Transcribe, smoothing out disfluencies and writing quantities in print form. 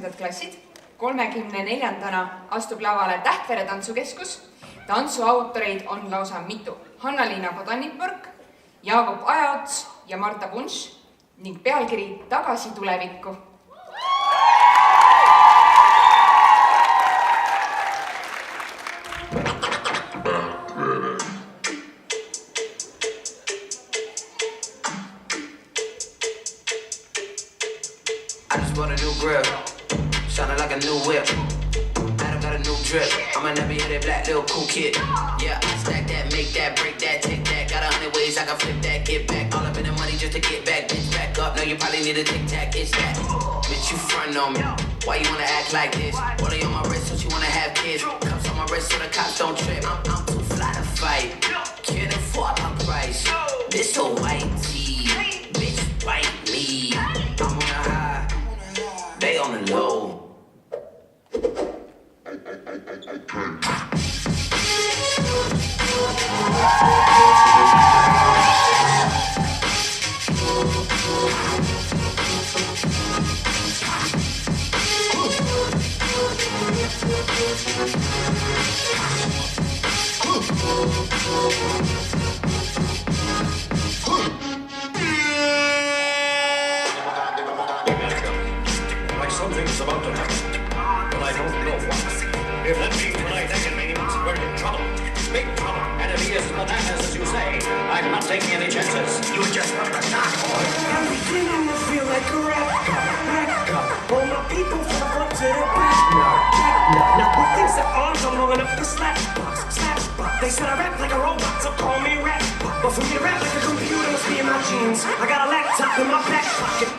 klassid. 34. astub lavale Tähtvere tantsukeskus. Tantsu autoreid on lausa mitu. Hanna-Liina Kodanipõrk, Jaagup Ajaots ja Marta Punš ning pealkiri Tagasi tulevikku. I just bought a new grill, shining like a new whip. Adam got a new drip, I'm a nappy-headed black little cool kid. Yeah, stack that, make that, break that, take that. Got 100 ways I can flip that, get back. All up in the money just to get back, bitch, back up. No, you probably need a tic-tac, it's that. Bitch, you front on me, why you wanna act like this? Rolling on my wrist, so you wanna have kids. Cups on my wrist so the cops don't trip. I'm too fly to fight, can't afford my price. This a white tee, bitch, white me. I'm on a high, they on the low. Like something's about to happen, but I don't know what. If that means what I think it means, we're in trouble. Big trouble. And if he is bananas, as you say, I'm not taking any chances. You just want to knock. I'm beginning to feel like a rap god. All my people from the front to the back. Now who thinks their arms are long enough to slap box? They said I rap like a robot, so call me rap. But for me to rap like a computer must be in my jeans. I got a laptop in my back pocket.